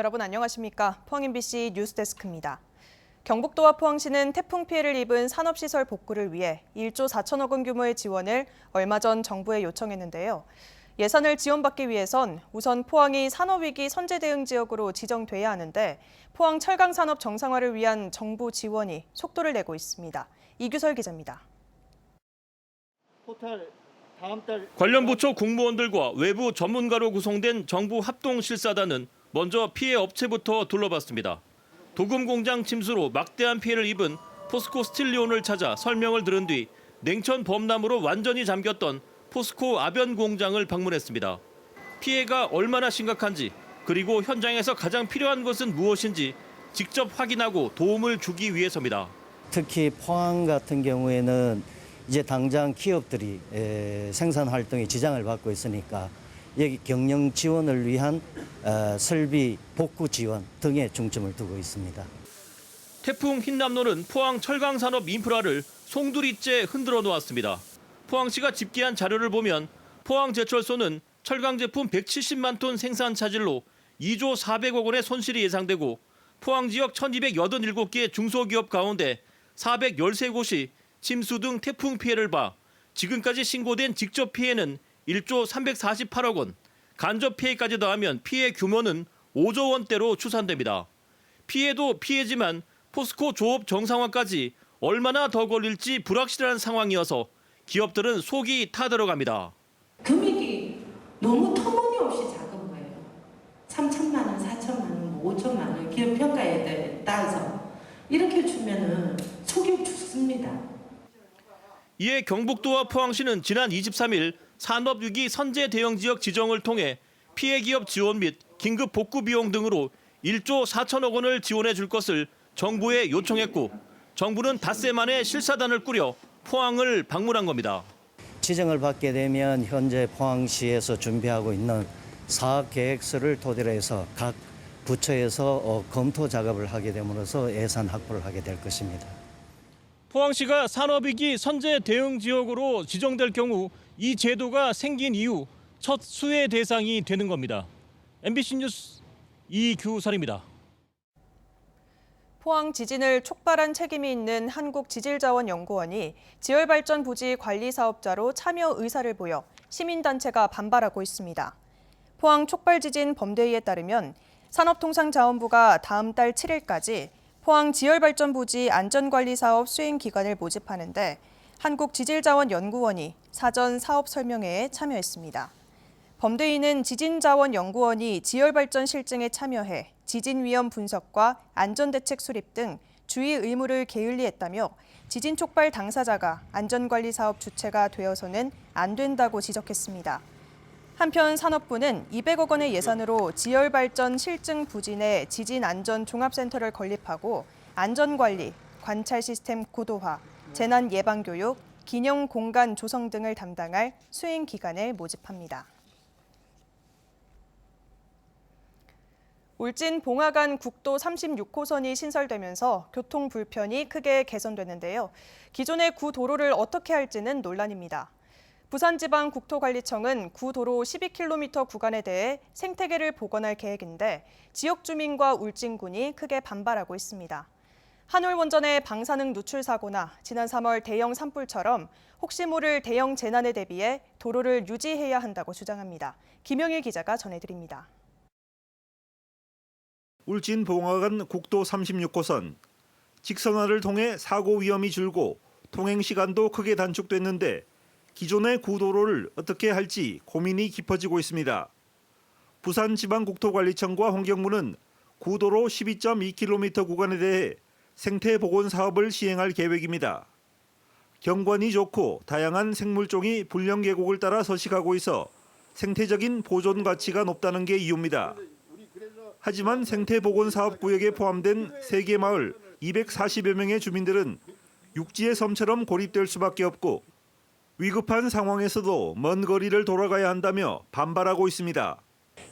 여러분 안녕하십니까? 포항 MBC 뉴스데스크입니다. 경북도와 포항시는 태풍 피해를 입은 산업시설 복구를 위해 1조 4천억 원 규모의 지원을 얼마 전 정부에 요청했는데요. 예산을 지원받기 위해선 우선 포항이 산업위기 선제 대응 지역으로 지정돼야 하는데 포항 철강산업 정상화를 위한 정부 지원이 속도를 내고 있습니다. 이규설 기자입니다. 관련 부처 공무원들과 외부 전문가로 구성된 정부 합동실사단은 먼저 피해 업체부터 둘러봤습니다. 도금 공장 침수로 막대한 피해를 입은 포스코 스틸리온을 찾아 설명을 들은 뒤 냉천 범람으로 완전히 잠겼던 포스코 아변 공장을 방문했습니다. 피해가 얼마나 심각한지 그리고 현장에서 가장 필요한 것은 무엇인지 직접 확인하고 도움을 주기 위해서입니다. 특히 포항 같은 경우에는 이제 당장 기업들이 생산 활동에 지장을 받고 있으니까 여기 경영 지원을 위한 설비 복구 지원 등에 중점을 두고 있습니다. 태풍 흰남노는 포항 철강산업 인프라를 송두리째 흔들어 놓았습니다. 포항시가 집계한 자료를 보면 포항제철소는 철강 제품 170만 톤 생산 차질로 2조 400억 원의 손실이 예상되고 포항 지역 1287개 중소기업 가운데 413곳이 침수 등 태풍 피해를 봐 지금까지 신고된 직접 피해는 1조 348억 원, 간접 피해까지 더하면 피해 규모는 5조 원대로 추산됩니다. 피해도 피해지만 포스코 조업 정상화까지 얼마나 더 걸릴지 불확실한 상황이어서 기업들은 속이 타들어갑니다. 금액이 너무 터무니없이 작은 거예요. 3천만 원, 4천만 원, 5천만 원 기업 평가에 따라서 이렇게 주면은 속이 죽습니다. 이에 경북도와 포항시는 지난 23일 산업위기 선제 대응 지역 지정을 통해 피해 기업 지원 및 긴급 복구 비용 등으로 1조 4천억 원을 지원해 줄 것을 정부에 요청했고 정부는 닷새 만에 실사단을 꾸려 포항을 방문한 겁니다. 지정을 받게 되면 현재 포항시에서 준비하고 있는 사업 계획서를 토대로 해서 각 부처에서 검토 작업을 하게 됨으로써 예산 확보를 하게 될 것입니다. 포항시가 산업위기 선제 대응 지역으로 지정될 경우 이 제도가 생긴 이후 첫 수혜 대상이 되는 겁니다. MBC 뉴스 이규설입니다. 포항 지진을 촉발한 책임이 있는 한국지질자원연구원이 지열발전 부지 관리 사업자로 참여 의사를 보여 시민단체가 반발하고 있습니다. 포항 촉발지진 범대위에 따르면 산업통상자원부가 다음 달 7일까지 포항 지열발전 부지 안전관리사업 수행 기관을 모집하는데 한국지질자원연구원이 사전 사업 설명회에 참여했습니다. 범대위는 지진자원연구원이 지열발전 실증에 참여해 지진 위험 분석과 안전대책 수립 등 주의 의무를 게을리했다며 지진 촉발 당사자가 안전관리 사업 주체가 되어서는 안 된다고 지적했습니다. 한편 산업부는 200억 원의 예산으로 지열발전 실증 부지 내 지진안전종합센터를 건립하고 안전관리, 관찰 시스템 고도화, 재난 예방 교육, 기념 공간 조성 등을 담당할 수행 기관을 모집합니다. 울진 봉화간 국도 36호선이 신설되면서 교통 불편이 크게 개선되는데요. 기존의 구도로를 어떻게 할지는 논란입니다. 부산지방국토관리청은 구도로 12km 구간에 대해 생태계를 복원할 계획인데 지역 주민과 울진군이 크게 반발하고 있습니다. 한울원전의 방사능 누출 사고나 지난 3월 대형 산불처럼 혹시 모를 대형 재난에 대비해 도로를 유지해야 한다고 주장합니다. 김영일 기자가 전해드립니다. 울진 봉화간 국도 36호선. 직선화를 통해 사고 위험이 줄고 통행 시간도 크게 단축됐는데 기존의 구도로를 어떻게 할지 고민이 깊어지고 있습니다. 부산지방국토관리청과 환경부는 구도로 12.2km 구간에 대해 생태복원 사업을 시행할 계획입니다. 경관이 좋고 다양한 생물종이 불령계곡을 따라 서식하고 있어 생태적인 보존 가치가 높다는 게 이유입니다. 하지만 생태복원 사업구역에 포함된 3개 마을 240여 명의 주민들은 육지의 섬처럼 고립될 수밖에 없고 위급한 상황에서도 먼 거리를 돌아가야 한다며 반발하고 있습니다.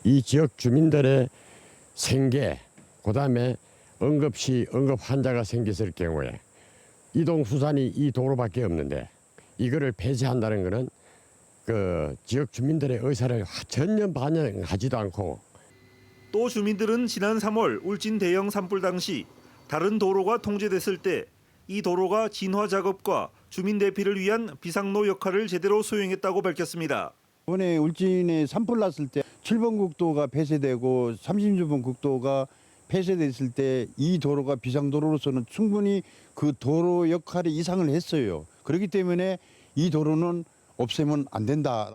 이 지역 주민들의 생계, 그다음에 응급시 응급 환자가 생겼을 경우에 이동 수단이 이 도로밖에 없는데 이거를 폐지한다는 것은 그 지역 주민들의 의사를 전혀 반영하지도 않고 또 주민들은 지난 3월 울진 대형 산불 당시 다른 도로가 통제됐을 때 이 도로가 진화 작업과 주민 대피를 위한 비상로 역할을 제대로 수행했다고 밝혔습니다. 이번에 울진에 산불 났을 때 7번 국도가 폐쇄되고 36번 국도가 폐쇄됐을 때 이 도로가 비상도로로서는 충분히 그 도로 역할에 이상을 했어요. 그렇기 때문에 이 도로는 없애면 안 된다.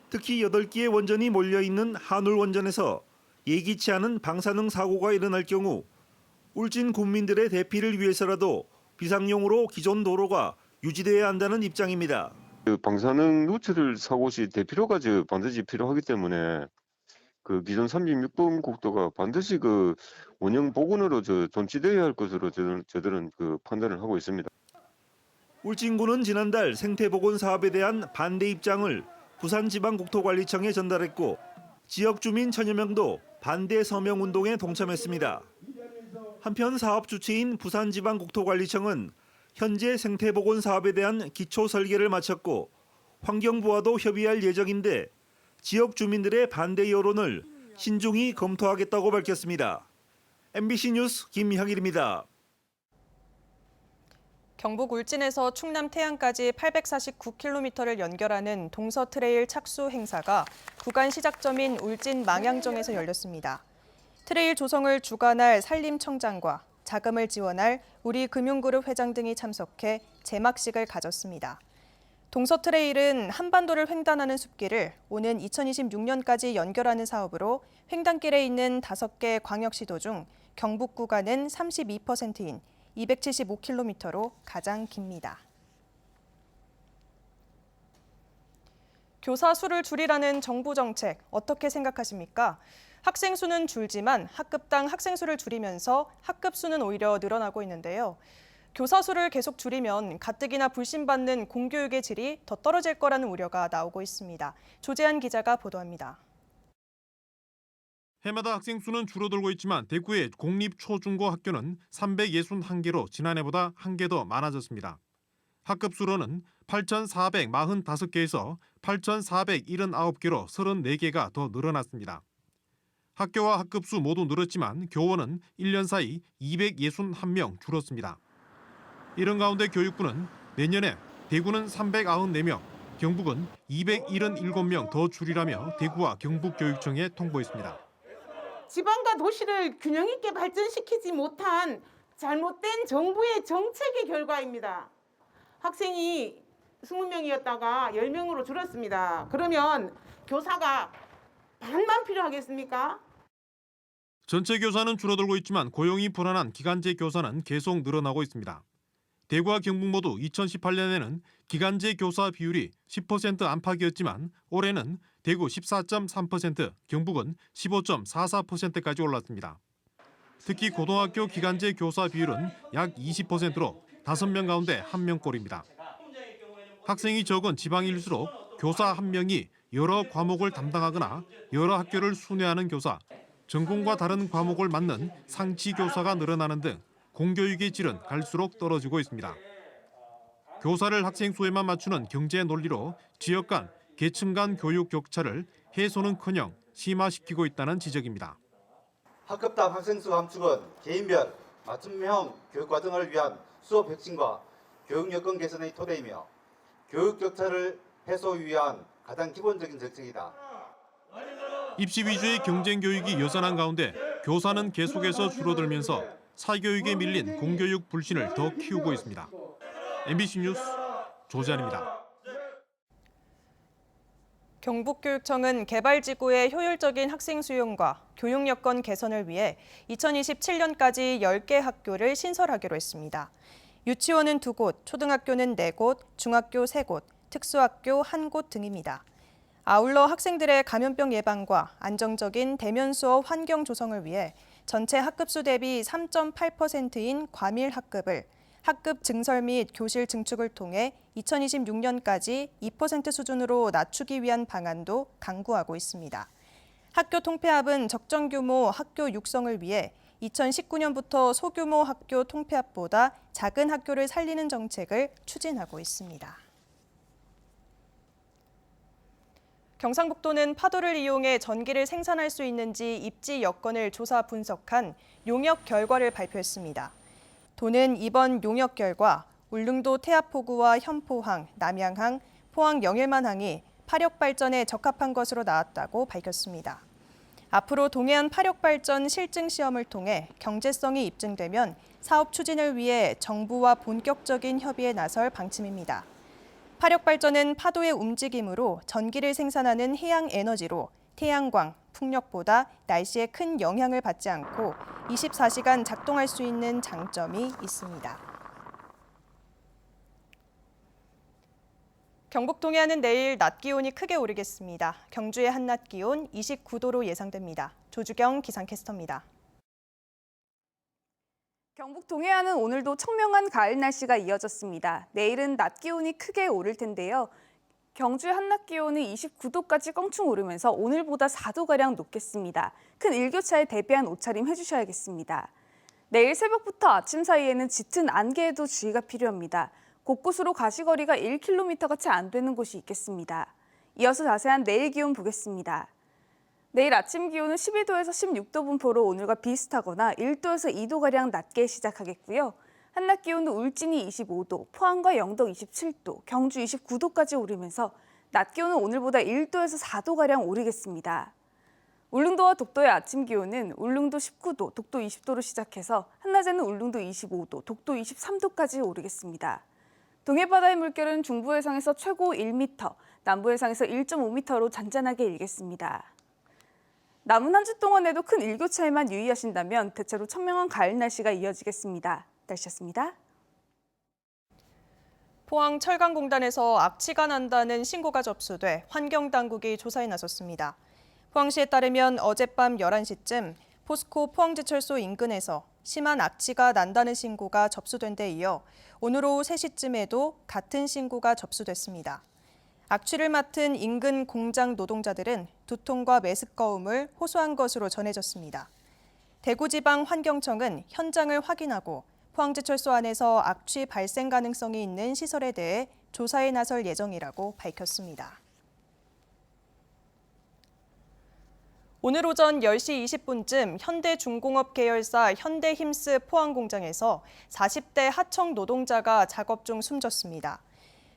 특히 8개의 원전이 몰려있는 한울 원전에서 예기치 않은 방사능 사고가 일어날 경우 울진 국민들의 대피를 위해서라도 비상용으로 기존 도로가 유지돼야 한다는 입장입니다. 방사능 누출 사고 시 대피로가 반드시 필요하기 때문에 그 기존 36번 국도가 반드시 그 원형 복원으로 존치되어야 할 것으로 저들은 그 판단을 하고 있습니다. 울진군은 지난달 생태복원 사업에 대한 반대 입장을 부산지방국토관리청에 전달했고 지역 주민 천여 명도 반대 서명 운동에 동참했습니다. 한편 사업 주체인 부산지방국토관리청은 현재 생태복원 사업에 대한 기초 설계를 마쳤고 환경부와도 협의할 예정인데 지역 주민들의 반대 여론을 신중히 검토하겠다고 밝혔습니다. MBC 뉴스 김향일입니다. 경북 울진에서 충남 태안까지 849km를 연결하는 동서트레일 착수 행사가 구간 시작점인 울진 망양정에서 열렸습니다. 트레일 조성을 주관할 산림청장과 자금을 지원할 우리금융그룹 회장 등이 참석해 제막식을 가졌습니다. 동서트레일은 한반도를 횡단하는 숲길을 오는 2026년까지 연결하는 사업으로 횡단길에 있는 5개 광역시도 중 경북 구간은 32%인 275km로 가장 깁니다. 교사 수를 줄이라는 정부 정책 어떻게 생각하십니까? 학생 수는 줄지만 학급당 학생 수를 줄이면서 학급 수는 오히려 늘어나고 있는데요. 교사 수를 계속 줄이면 가뜩이나 불신받는 공교육의 질이 더 떨어질 거라는 우려가 나오고 있습니다. 조재한 기자가 보도합니다. 해마다 학생 수는 줄어들고 있지만 대구의 공립 초중고 학교는 361개로 지난해보다 1개 더 많아졌습니다. 학급 수로는 8,445개에서 8,479개로 34개가 더 늘어났습니다. 학교와 학급수 모두 늘었지만 교원은 1년 사이 261명 줄었습니다. 이런 가운데 교육부는 내년에 대구는 394명, 경북은 277명 더 줄이라며 대구와 경북교육청에 통보했습니다. 지방과 도시를 균형 있게 발전시키지 못한 잘못된 정부의 정책의 결과입니다. 학생이 20명이었다가 10명으로 줄었습니다. 그러면 교사가 반만 필요하겠습니까? 전체 교사는 줄어들고 있지만 고용이 불안한 기간제 교사는 계속 늘어나고 있습니다. 대구와 경북 모두 2018년에는 기간제 교사 비율이 10% 안팎이었지만 올해는 대구 14.3%, 경북은 15.44%까지 올랐습니다. 특히 고등학교 기간제 교사 비율은 약 20%로 5명 가운데 1명꼴입니다. 학생이 적은 지방일수록 교사 1명이 여러 과목을 담당하거나 여러 학교를 순회하는 교사, 전공과 다른 과목을 맡는 상치 교사가 늘어나는 등 공교육의 질은 갈수록 떨어지고 있습니다. 교사를 학생 수에만 맞추는 경제 논리로 지역 간, 계층 간 교육 격차를 해소는커녕 심화시키고 있다는 지적입니다. 학급당 학생 수 감축은 개인별 맞춤형 교육 과정을 위한 수업 혁신과 교육 여건 개선의 토대이며 교육 격차를 해소 위한 가장 기본적인 정책이다. 입시 위주의 경쟁 교육이 여전한 가운데 교사는 계속해서 줄어들면서 사교육에 밀린 공교육 불신을 더 키우고 있습니다. MBC 뉴스 조재한입니다. 경북교육청은 개발지구의 효율적인 학생 수용과 교육 여건 개선을 위해 2027년까지 10개 학교를 신설하기로 했습니다. 유치원은 2곳, 초등학교는 4곳, 중학교 3곳, 특수학교 1곳 등입니다. 아울러 학생들의 감염병 예방과 안정적인 대면 수업 환경 조성을 위해 전체 학급수 대비 3.8%인 과밀 학급을 학급 증설 및 교실 증축을 통해 2026년까지 2% 수준으로 낮추기 위한 방안도 강구하고 있습니다. 학교 통폐합은 적정 규모 학교 육성을 위해 2019년부터 소규모 학교 통폐합보다 작은 학교를 살리는 정책을 추진하고 있습니다. 경상북도는 파도를 이용해 전기를 생산할 수 있는지 입지 여건을 조사 분석한 용역 결과를 발표했습니다. 도는 이번 용역 결과 울릉도 태압포구와 현포항, 남양항, 포항 영일만항이 파력 발전에 적합한 것으로 나왔다고 밝혔습니다. 앞으로 동해안 파력 발전 실증 시험을 통해 경제성이 입증되면 사업 추진을 위해 정부와 본격적인 협의에 나설 방침입니다. 파력 발전은 파도의 움직임으로 전기를 생산하는 해양 에너지로 태양광, 풍력보다 날씨에 큰 영향을 받지 않고 24시간 작동할 수 있는 장점이 있습니다. 경북 동해안은 내일 낮 기온이 크게 오르겠습니다. 경주의 한낮 기온 29도로 예상됩니다. 조주경 기상캐스터입니다. 경북 동해안은 오늘도 청명한 가을 날씨가 이어졌습니다. 내일은 낮 기온이 크게 오를 텐데요. 경주의 한낮 기온은 29도까지 껑충 오르면서 오늘보다 4도가량 높겠습니다. 큰 일교차에 대비한 옷차림 해주셔야겠습니다. 내일 새벽부터 아침 사이에는 짙은 안개에도 주의가 필요합니다. 곳곳으로 가시거리가 1km가 채 안 되는 곳이 있겠습니다. 이어서 자세한 내일 기온 보겠습니다. 내일 아침 기온은 12도에서 16도 분포로 오늘과 비슷하거나 1도에서 2도가량 낮게 시작하겠고요. 한낮 기온은 울진이 25도, 포항과 영덕 27도, 경주 29도까지 오르면서 낮 기온은 오늘보다 1도에서 4도가량 오르겠습니다. 울릉도와 독도의 아침 기온은 울릉도 19도, 독도 20도로 시작해서 한낮에는 울릉도 25도, 독도 23도까지 오르겠습니다. 동해바다의 물결은 중부 해상에서 최고 1m, 남부 해상에서 1.5m로 잔잔하게 일겠습니다. 남은 한 주 동안에도 큰 일교차에만 유의하신다면 대체로 청명한 가을 날씨가 이어지겠습니다. 날씨였습니다. 포항 철강공단에서 악취가 난다는 신고가 접수돼 환경당국이 조사에 나섰습니다. 포항시에 따르면 어젯밤 11시쯤 포스코 포항제철소 인근에서 심한 악취가 난다는 신고가 접수된 데 이어 오늘 오후 3시쯤에도 같은 신고가 접수됐습니다. 악취를 맡은 인근 공장 노동자들은 두통과 메스꺼움을 호소한 것으로 전해졌습니다. 대구지방환경청은 현장을 확인하고 포항제철소 안에서 악취 발생 가능성이 있는 시설에 대해 조사에 나설 예정이라고 밝혔습니다. 오늘 오전 10시 20분쯤 현대중공업 계열사 현대힘스 포항공장에서 40대 하청 노동자가 작업 중 숨졌습니다.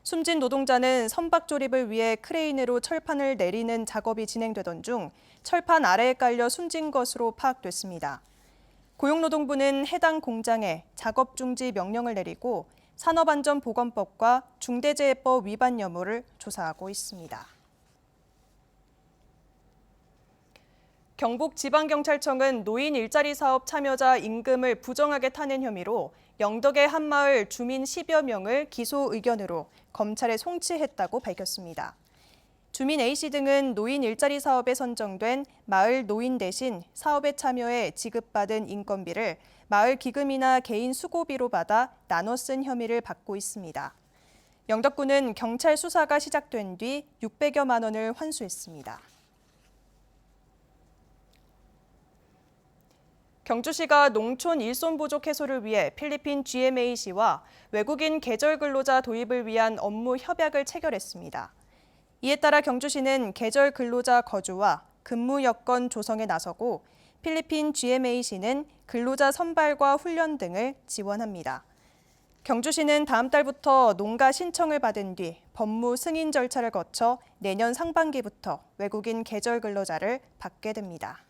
숨진 노동자는 선박 조립을 위해 크레인으로 철판을 내리는 작업이 진행되던 중 철판 아래에 깔려 숨진 것으로 파악됐습니다. 고용노동부는 해당 공장에 작업 중지 명령을 내리고 산업안전보건법과 중대재해법 위반 여부를 조사하고 있습니다. 경북지방경찰청은 노인 일자리 사업 참여자 임금을 부정하게 타낸 혐의로 영덕의 한 마을 주민 10여 명을 기소 의견으로 검찰에 송치했다고 밝혔습니다. 주민 A씨 등은 노인 일자리 사업에 선정된 마을 노인 대신 사업에 참여해 지급받은 인건비를 마을 기금이나 개인 수고비로 받아 나눠 쓴 혐의를 받고 있습니다. 영덕군은 경찰 수사가 시작된 뒤 600여만 원을 환수했습니다. 경주시가 농촌 일손 부족 해소를 위해 필리핀 GMAC와 외국인 계절 근로자 도입을 위한 업무 협약을 체결했습니다. 이에 따라 경주시는 계절 근로자 거주와 근무 여건 조성에 나서고 필리핀 GMAC는 근로자 선발과 훈련 등을 지원합니다. 경주시는 다음 달부터 농가 신청을 받은 뒤 법무 승인 절차를 거쳐 내년 상반기부터 외국인 계절 근로자를 받게 됩니다.